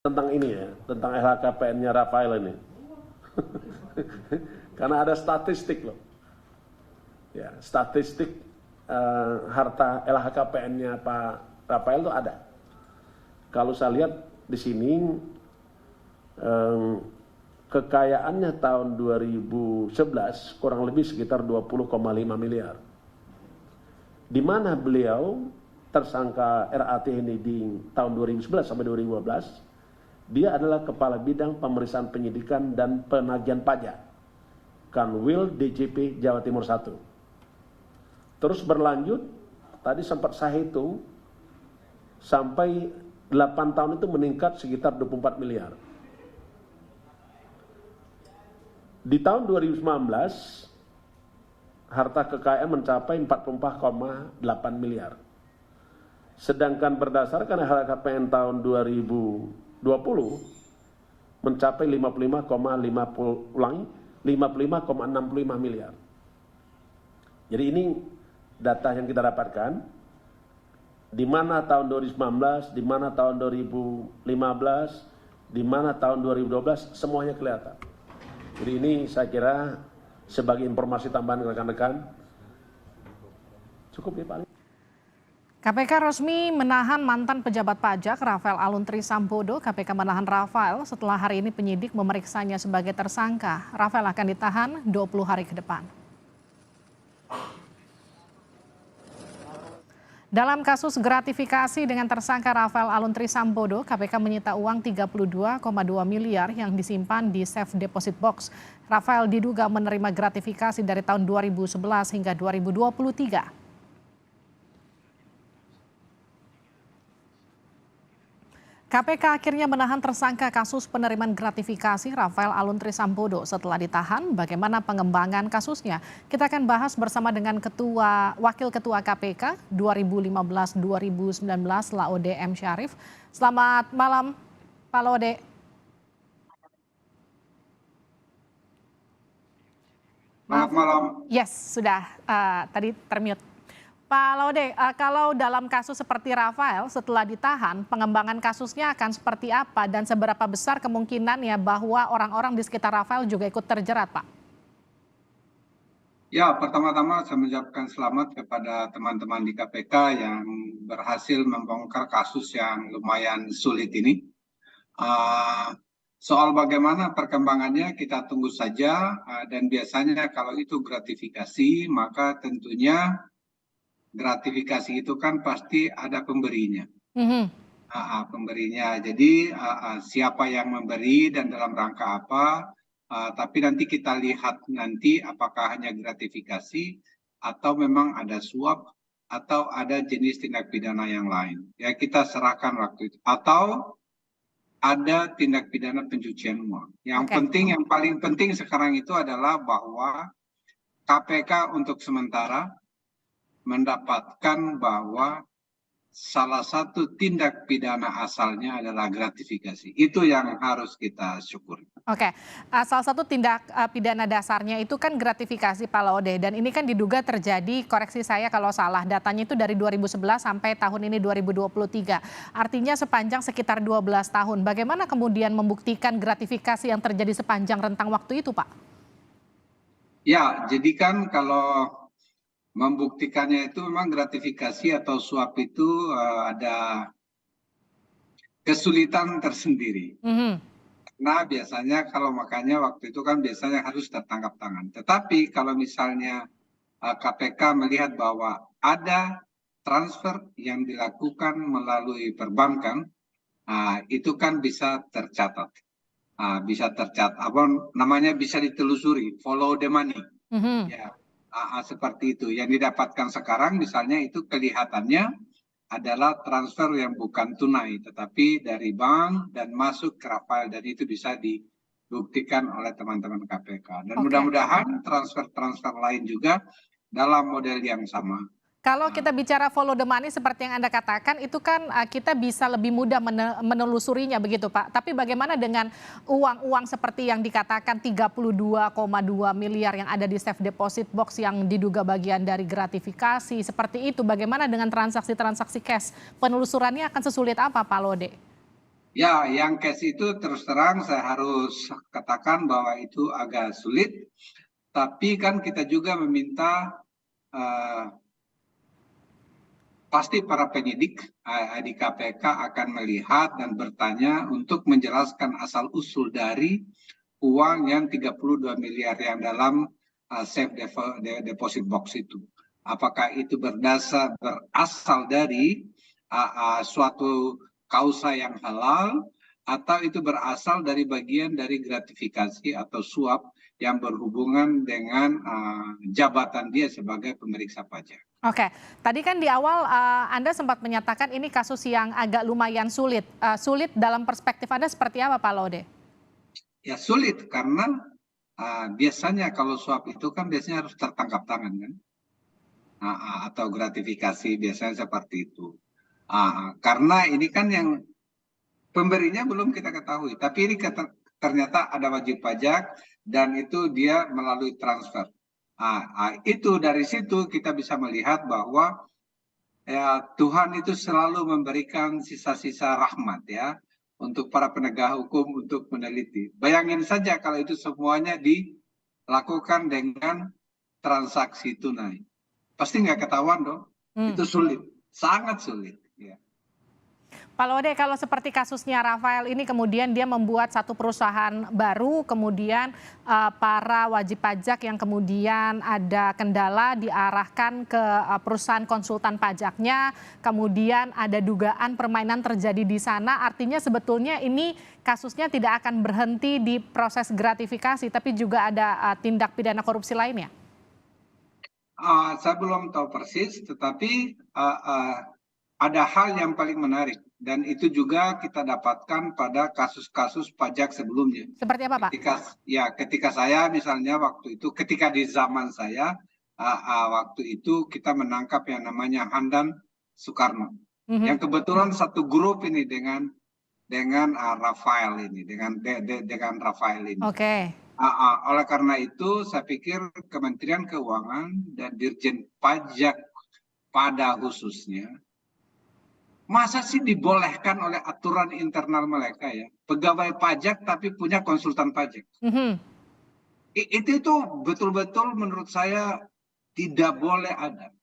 Tentang ini ya, tentang LHKPN-nya Rafael ini. Karena ada statistik loh. Ya, statistik harta LHKPN-nya Pak Rafael itu ada. Kalau saya lihat di sini kekayaannya tahun 2011 kurang lebih sekitar 20,5 miliar. Di mana beliau tersangka RAT ini di tahun 2011 sampai 2015, dia adalah Kepala Bidang Pemeriksaan Penyidikan dan Penagihan Pajak, Kanwil DJP Jawa Timur 1. Terus berlanjut, tadi sempat saya hitung, sampai 8 tahun itu meningkat sekitar 24 miliar. Di tahun 2019, harta kekayaan mencapai 44,8 miliar. Sedangkan berdasarkan LHKPN tahun 2020 mencapai 55,65 miliar. Jadi ini data yang kita dapatkan. Di mana tahun 2019, di mana tahun 2015, di mana tahun 2012, semuanya kelihatan. Jadi ini saya kira sebagai informasi tambahan rekan-rekan, cukup ya Pak. KPK resmi menahan mantan pejabat pajak Rafael Alun Trisambodo. KPK menahan Rafael setelah hari ini penyidik memeriksanya sebagai tersangka. Rafael akan ditahan 20 hari ke depan. Dalam kasus gratifikasi dengan tersangka Rafael Alun Trisambodo, KPK menyita uang 32,2 miliar yang disimpan di safe deposit box. Rafael diduga menerima gratifikasi dari tahun 2011 hingga 2023. KPK akhirnya menahan tersangka kasus penerimaan gratifikasi Rafael Alun Trisambodo. Setelah ditahan, bagaimana pengembangan kasusnya? Kita akan bahas bersama dengan Wakil Ketua KPK 2015-2019 Laode M. Syarif. Selamat malam, Pak Laode. Selamat malam. Yes, sudah tadi termute. Pak Laode, kalau dalam kasus seperti Rafael setelah ditahan, pengembangan kasusnya akan seperti apa dan seberapa besar kemungkinannya bahwa orang-orang di sekitar Rafael juga ikut terjerat, Pak? Ya, pertama-tama saya mengucapkan selamat kepada teman-teman di KPK yang berhasil membongkar kasus yang lumayan sulit ini. Soal bagaimana perkembangannya kita tunggu saja, dan biasanya kalau itu gratifikasi maka tentunya gratifikasi itu kan pasti ada pemberinya. Pemberinya. Jadi siapa yang memberi dan dalam rangka apa, tapi nanti kita lihat nanti apakah hanya gratifikasi atau memang ada suap atau ada jenis tindak pidana yang lain. Ya kita serahkan waktu itu. Atau ada tindak pidana pencucian uang. Yang penting, yang paling penting sekarang itu adalah bahwa KPK untuk sementara mendapatkan bahwa salah satu tindak pidana asalnya adalah gratifikasi. Itu yang harus kita syukuri. Oke, salah satu tindak pidana dasarnya itu kan gratifikasi, Pak Laode. Dan ini kan diduga terjadi, koreksi saya kalau salah, datanya itu dari 2011 sampai tahun ini 2023. Artinya sepanjang sekitar 12 tahun. Bagaimana kemudian membuktikan gratifikasi yang terjadi sepanjang rentang waktu itu, Pak? Ya, jadi kan kalau membuktikannya itu memang gratifikasi atau suap itu ada kesulitan tersendiri. Nah biasanya kalau makanya waktu itu kan biasanya harus tertangkap tangan. Tetapi kalau misalnya KPK melihat bahwa ada transfer yang dilakukan melalui perbankan, itu kan bisa tercatat. Bisa tercatat, apa namanya, bisa ditelusuri, follow the money. Ya. Seperti itu. Yang didapatkan sekarang misalnya itu kelihatannya adalah transfer yang bukan tunai tetapi dari bank dan masuk ke Rafael, dan itu bisa dibuktikan oleh teman-teman KPK. Dan mudah-mudahan transfer-transfer lain juga dalam model yang sama. Kalau kita bicara follow the money seperti yang Anda katakan, itu kan kita bisa lebih mudah menelusurinya begitu Pak. Tapi bagaimana dengan uang-uang seperti yang dikatakan 32,2 miliar yang ada di safe deposit box yang diduga bagian dari gratifikasi seperti itu. Bagaimana dengan transaksi-transaksi cash? Penelusurannya akan sesulit apa Pak Laode? Ya, yang cash itu terus terang saya harus katakan bahwa itu agak sulit. Tapi kan kita juga meminta pasti para penyidik di KPK akan melihat dan bertanya untuk menjelaskan asal-usul dari uang yang 32 miliar yang dalam safe deposit box itu. Apakah itu berasal dari suatu kausa yang halal atau itu berasal dari bagian dari gratifikasi atau suap yang berhubungan dengan jabatan dia sebagai pemeriksa pajak. Oke, tadi kan di awal Anda sempat menyatakan ini kasus yang agak lumayan sulit. Sulit dalam perspektif Anda seperti apa, Pak Laude? Ya sulit karena biasanya kalau suap itu kan biasanya harus tertangkap tangan kan, atau gratifikasi biasanya seperti itu. Karena ini kan yang pemberinya belum kita ketahui, tapi ini ternyata ada wajib pajak dan itu dia melalui transfer. Itu dari situ kita bisa melihat bahwa ya, Tuhan itu selalu memberikan sisa-sisa rahmat ya untuk para penegak hukum untuk meneliti. Bayangin saja kalau itu semuanya dilakukan dengan transaksi tunai, pasti nggak ketahuan dong. Itu sulit, sangat sulit. Ya. Pak Laude, kalau seperti kasusnya Rafael ini kemudian dia membuat satu perusahaan baru, kemudian para wajib pajak yang kemudian ada kendala diarahkan ke perusahaan konsultan pajaknya, kemudian ada dugaan permainan terjadi di sana, artinya sebetulnya ini kasusnya tidak akan berhenti di proses gratifikasi, tapi juga ada tindak pidana korupsi lainnya? Saya belum tahu persis, tetapi ada hal yang paling menarik dan itu juga kita dapatkan pada kasus-kasus pajak sebelumnya. Seperti apa, Pak? Ketika saya misalnya waktu itu, ketika di zaman saya waktu itu kita menangkap yang namanya Handan Soekarno, yang kebetulan satu grup ini dengan Rafael ini, dengan Rafael ini. Oke. Oleh karena itu saya pikir Kementerian Keuangan dan Dirjen Pajak pada khususnya masa sih dibolehkan oleh aturan internal mereka ya, pegawai pajak tapi punya konsultan pajak. Itu betul-betul menurut saya tidak boleh ada.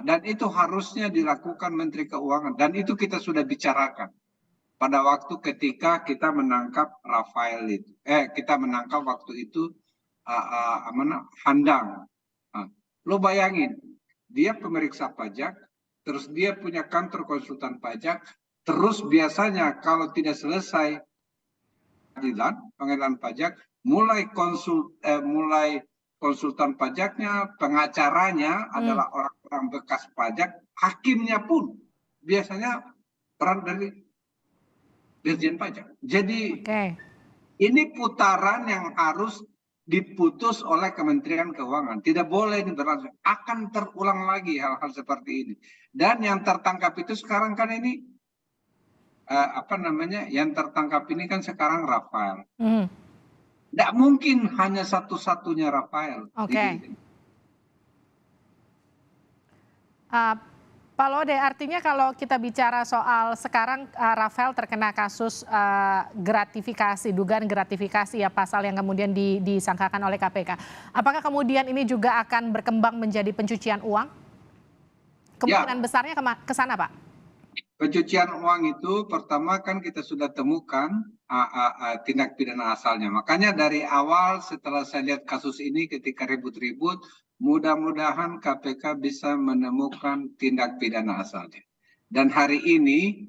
Dan itu harusnya dilakukan Menteri Keuangan. Dan itu kita sudah bicarakan pada waktu ketika kita menangkap Rafael itu. Kita menangkap waktu itu Handang. Lo bayangin, dia pemeriksa pajak, terus dia punya kantor konsultan pajak, terus biasanya kalau tidak selesai pengadilan pajak, mulai konsultan pajaknya, pengacaranya adalah orang-orang bekas pajak, hakimnya pun biasanya peran dari Dirjen Pajak. Jadi ini putaran yang harus diputus oleh Kementerian Keuangan. Tidak boleh ini berlangsung. Akan terulang lagi hal-hal seperti ini. Dan yang tertangkap itu sekarang kan ini yang tertangkap ini kan sekarang Rafael. Tidak mungkin hanya satu-satunya Rafael. Pak Laude, artinya kalau kita bicara soal sekarang Rafael terkena kasus gratifikasi, dugaan gratifikasi ya, pasal yang kemudian disangkakan oleh KPK. Apakah kemudian ini juga akan berkembang menjadi pencucian uang? Kemungkinan besarnya ke sana, Pak? Pencucian uang itu pertama kan kita sudah temukan tindak pidana asalnya. Makanya dari awal setelah saya lihat kasus ini ketika ribut-ribut, mudah-mudahan KPK bisa menemukan tindak pidana asalnya. Dan hari ini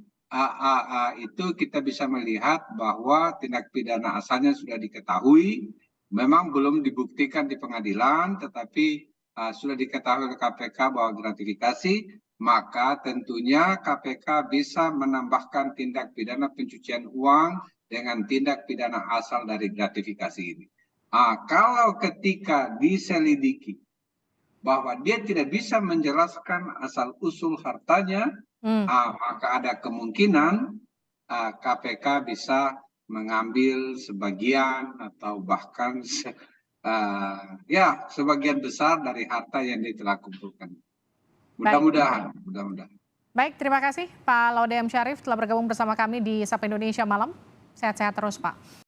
itu kita bisa melihat bahwa tindak pidana asalnya sudah diketahui, memang belum dibuktikan di pengadilan, tetapi sudah diketahui oleh KPK bahwa gratifikasi, maka tentunya KPK bisa menambahkan tindak pidana pencucian uang dengan tindak pidana asal dari gratifikasi ini. Kalau ketika diselidiki bahwa dia tidak bisa menjelaskan asal-usul hartanya, maka ada kemungkinan KPK bisa mengambil sebagian atau bahkan sebagian besar dari harta yang dia telah kumpulkan. Mudah-mudahan. Baik, terima kasih Pak Laude M. Syarif telah bergabung bersama kami di Sapa Indonesia Malam. Sehat-sehat terus Pak.